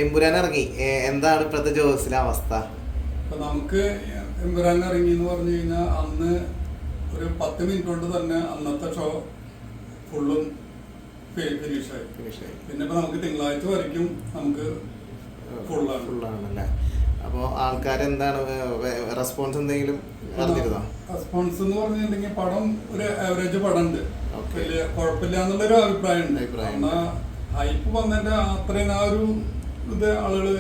എമ്പുരാൻ ഇറങ്ങി, എന്താണ് ഇപ്പോഴത്തെ ജോസിലെ അവസ്ഥ? ഇപ്പൊ നമുക്ക് എമ്പുരാൻ ഇറങ്ങി എന്ന് പറഞ്ഞു കഴിഞ്ഞാൽ അന്ന് ഒരു 10 മിനിറ്റ് കൊണ്ട് തന്നെ അന്നത്തെ ഷോ ഫുള്ളും ഫിനിഷായി. പിന്നെ ഇപ്പൊ നമുക്ക് തിങ്കളാഴ്ച വരയ്ക്കും നമുക്ക് ഫുള്ളാണല്ലേ. അപ്പോൾ ആൾക്കാരെന്താണ് റെസ്പോൺസ് എന്തെങ്കിലും അറിഞ്ഞിരുന്നോ? റെസ്പോൺസ് എന്ന് പറഞ്ഞിട്ടുണ്ടെങ്കിൽ പടം ഒരു ആവറേജ് പടം ഉണ്ട്, വലിയ കുഴപ്പമില്ല എന്നുള്ളൊരു അഭിപ്രായം ഉണ്ട്. എന്നാ ഹൈപ്പ് വന്നതിന്റെ അത്രയും ആ ഒരു ഇത് ആളുകള്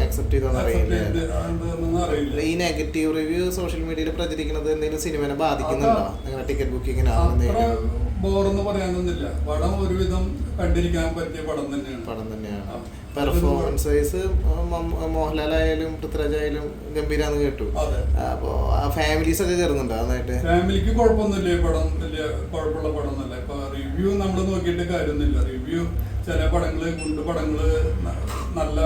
അക്സെപ്റ്റ് ചെയ്തോന്ന് അറിയില്ല. ഈ നെഗറ്റീവ് റിവ്യൂ സോഷ്യൽ മീഡിയയിൽ പ്രചരിക്കുന്നത് എന്തെങ്കിലും സിനിമനെ ബാധിക്കുന്നുണ്ടോ? നിങ്ങളുടെ ടിക്കറ്റ് ബുക്കിങ്ങിന് ബോറെന്ന് പറയാനൊന്നുമില്ല. പടം ഒരുവിധം കണ്ടിരിക്കാൻ പറ്റിയ പടം തന്നെയാണ്. പെർഫോമൻസ് വൈസ് മോഹൻലാൽ ആയാലും പൃഥ്വിരാജ് ആയാലും ഗംഭീരാന്ന് കേട്ടു. അപ്പോ ഫാമിലീസ് ഒക്കെ ചേർന്നുണ്ടോ? നന്നായിട്ട് ഫാമിലിക്ക് കുഴപ്പമൊന്നുമില്ല. പടം വലിയ കുഴപ്പമുള്ള പടം ഒന്നുമല്ല. ഇപ്പൊ റിവ്യൂ നമ്മൾ നോക്കിയിട്ട് കാര്യമൊന്നുമില്ല. റിവ്യൂ ചില പടങ്ങള് ഗുണ്ട് പടങ്ങള് നല്ല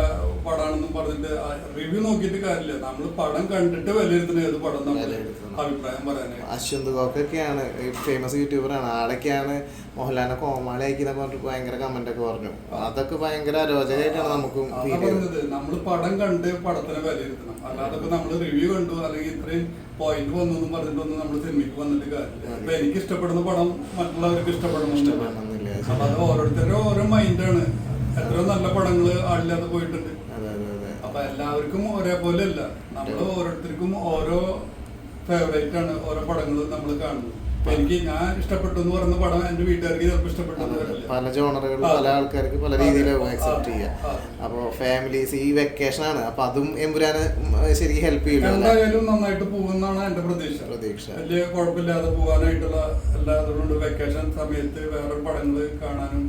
പടാണെന്നും പറഞ്ഞിട്ട് റിവ്യൂ നോക്കിയിട്ട് കാര്യമില്ല. നമ്മൾ പടം കണ്ടിട്ട് വിലയിരുത്തുന്ന ഏത് പടം നമ്മൾ അഭിപ്രായം പറയാനായിട്ട്. അശ്വന്ത് ഗോക്കൊക്കെയാണ് ഫേമസ് യൂട്യൂബറാണ്, ആളൊക്കെയാണ് മോഹൻലാലിനെ കോമാളി ആക്കിയെന്നൊക്കെ പറഞ്ഞിട്ട് ഭയങ്കര കമന്റ് ഒക്കെ പറഞ്ഞു. അതൊക്കെ ഭയങ്കര അരോചകമായിട്ടാണ് നമുക്കും പറഞ്ഞത്. നമ്മൾ പടം കണ്ട് പടത്തിനെ വിലയിരുത്തണം. അല്ലാതെ ഇപ്പൊ നമ്മൾ റിവ്യൂ കണ്ടു അല്ലെങ്കിൽ ഇത്രയും പോയിന്റ് വന്നു പറഞ്ഞിട്ടൊന്നും നമ്മൾ സിനിമയ്ക്ക് വന്നിട്ട് കാര്യമില്ല. അപ്പൊ എനിക്ക് ഇഷ്ടപ്പെടുന്ന പടം മറ്റുള്ളവർക്ക് ഇഷ്ടപ്പെടണമെന്നില്ല. അപ്പൊ അത് ഓരോരുത്തരുടെ ഓരോ മൈൻഡാണ്. എത്രയോ നല്ല പടങ്ങള് ആളില്ലാതെ പോയിട്ടുണ്ട്. അപ്പൊ എല്ലാവർക്കും ഒരേപോലെ അല്ല. നമ്മൾ ഓരോരുത്തർക്കും ഓരോ ഫേവറേറ്റ് ആണ് ഓരോ പടങ്ങൾ നമ്മൾ കാണുന്നത്. എനിക്ക് ഞാൻ ഇഷ്ടപ്പെട്ടു എന്ന് പറയുന്ന പടം എന്റെ വീട്ടുകാർക്ക് ചിലപ്പോൾ ഇഷ്ടപ്പെട്ടു. പല ജോണറുകൾ പല ആൾക്കാർക്ക് പല രീതിയിലാണ് അക്സെപ്റ്റ് ചെയ്യുക. അപ്പൊ ഫാമിലീസ് ഈ വെക്കേഷൻ ആണ്, അപ്പൊ അതും എമ്പുരാന് ശരിക്കും ഹെൽപ്പ് ചെയ്യും. എന്തായാലും നന്നായിട്ട് പോകുമെന്നാണ് എന്റെ പ്രതീക്ഷ. വലിയ കുഴപ്പമില്ലാതെ പോകാനായിട്ടുള്ള എല്ലാ അതുകൊണ്ട് വെക്കേഷൻ സമയത്ത് വേറെ പടങ്ങൾ കാണാനും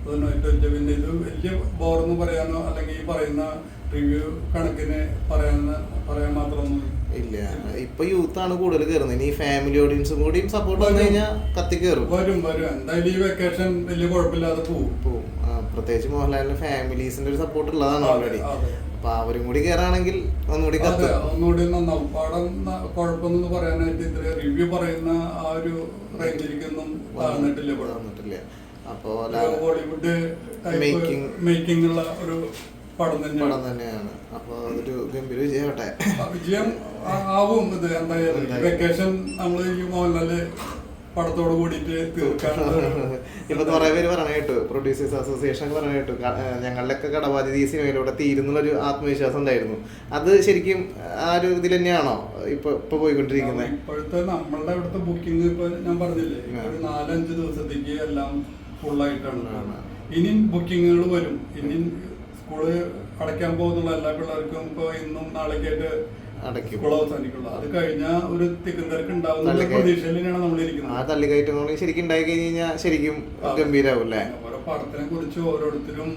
അതിനായിട്ട് പിന്നെ ഇത് വലിയ ബോറെന്ന് പറയാനോ അല്ലെങ്കിൽ ഈ പറയുന്ന റിവ്യൂ കണക്കിന് പറയാൻ മാത്രമൊന്നും ഇല്ല. ഇപ്പൊ യൂത്ത് ആണ് കൂടുതൽ കയറുന്നത്. ഇനി ഫാമിലി ഓഡിയൻസും കൂടി സപ്പോർട്ട് വന്നു കഴിഞ്ഞാൽ കത്തി കയറും. വരും എന്തായാലും ഈ വെക്കേഷൻ വലിയ കുഴപ്പമില്ലാതെ പോകും. പ്രത്യേകിച്ച് മോഹൻലാലിന് ഫാമിലീസിന്റെ ഒരു സപ്പോർട്ട് ഉള്ളതാണ് ഓൾറെഡി. അപ്പൊ അവരും കൂടി കയറാണെങ്കിൽ ഒന്നുകൂടി നന്നാവും. പടം കുഴപ്പമൊന്നും പറയാനായിട്ട് ഇത്ര റിവ്യൂ പറയുന്ന ആ ഒരു റേഞ്ചിലേക്കൊന്നും താഴ്ന്നിട്ടില്ല. അപ്പോ ഹോളിവുഡ് മേക്കിംഗ് ഉള്ള ഒരു പടം തന്നെയാണ്. അപ്പൊ അതൊരു ഗംഭീര വിജയമാവട്ടെ. വിജയം ആവും. ഇത് എന്തായാലും വെക്കേഷൻ നമ്മൾ ഈ മോഹൻലാല് പടത്തോട് കൂടിയിട്ട് തീർക്കാൻ ഇപ്പൊ കുറെ പേര് പറഞ്ഞ കേട്ടു, പ്രൊഡ്യൂസേഴ്സ് അസോസിയേഷൻ പറഞ്ഞ കേട്ടു, ഞങ്ങളുടെയൊക്കെ കടബാധ്യത ഈ സിനിമയിലൂടെ തീരുന്നുള്ളൊരു ആത്മവിശ്വാസം ഉണ്ടായിരുന്നു. അത് ശരിക്കും ആ ഒരു ഇതിൽ തന്നെയാണോ ഇപ്പൊ പോയിക്കൊണ്ടിരിക്കുന്നത്? ഇപ്പോഴത്തെ നമ്മളുടെ അവിടുത്തെ ബുക്കിംഗ് ഇപ്പൊ ഞാൻ പറഞ്ഞില്ലേ, ഒരു 4-5 ദിവസത്തേക്ക് എല്ലാം ഫുള്ളായിട്ടാണ്. ഇനി ബുക്കിങ്ങുകൾ വരും. ഇനി സ്കൂള് അടയ്ക്കാൻ പോകുന്നുള്ള എല്ലാ പിള്ളേർക്കും ഇപ്പൊ ഇന്നും നാളേക്കായിട്ട് സ്കൂൾ അവസാനിക്കുള്ളൂ. അത് കഴിഞ്ഞാൽ ഒരു തിക്കും തിരക്ക് ഉണ്ടാവുന്ന പ്രതീക്ഷയിലാണ് നമ്മളിരിക്കുന്നത്. ആ തള്ളിക്കയറ്റങ്ങൾ ശരിക്കും ഉണ്ടായി കഴിഞ്ഞാൽ ശരിക്കും ഗംഭീരാവൂല്ലേ? ഓരോ പടത്തിനെ കുറിച്ച് ഓരോരുത്തരും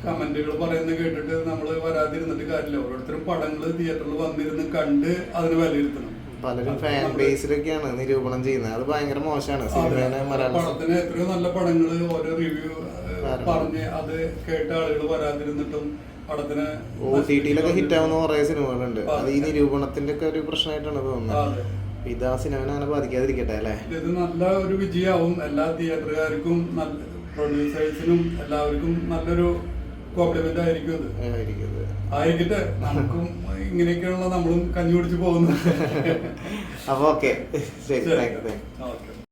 കമന്റുകൾ പറയുന്നത് കേട്ടിട്ട് നമ്മൾ വരാതിരുന്നിട്ട് കാര്യമില്ല. ഓരോരുത്തരും പടങ്ങൾ തിയേറ്ററിൽ വന്നിരുന്ന് കണ്ട് അതിന് വിലയിരുത്തണം. പലരും ഫാൻ ബേസിലൊക്കെയാണ് നിരൂപണം ചെയ്യുന്നത്. അത് ഭയങ്കര മോശമാണ്. പടത്തിന് എത്രയോ നല്ല പടങ്ങള് ഓരോ റിവ്യൂ പറഞ്ഞ് അത് കേട്ട ആളുകൾ വരാതിരുന്നിട്ടും പടത്തിന് OTT-ലൊക്കെ ഹിറ്റ് ആവുന്ന കുറെ സിനിമകളുണ്ട്. അത് ഈ നിരൂപണത്തിന്റെ ഒക്കെ ഒരു പ്രശ്നമായിട്ടാണ് തോന്നുന്നത്. ഇത് ആ സിനിമനെ അങ്ങനെ ബാധിക്കാതിരിക്കട്ടെ അല്ലെ? ഇത് നല്ല ഒരു വിജയമാവും. എല്ലാ തിയേറ്ററുകാർക്കും പ്രൊഡ്യൂസേഴ്സിനും എല്ലാവർക്കും നല്ലൊരു കോംപ്ലിമെന്റ് ആയിരിക്കും. ഇത് ആയിരിക്കട്ടെ. നമുക്കും ഇങ്ങനെയൊക്കെയുള്ള നമ്മളും കഞ്ഞി കുടിച്ച് പോകുന്നു. അപ്പൊ ഓക്കെ, ശരി, താങ്ക് യു.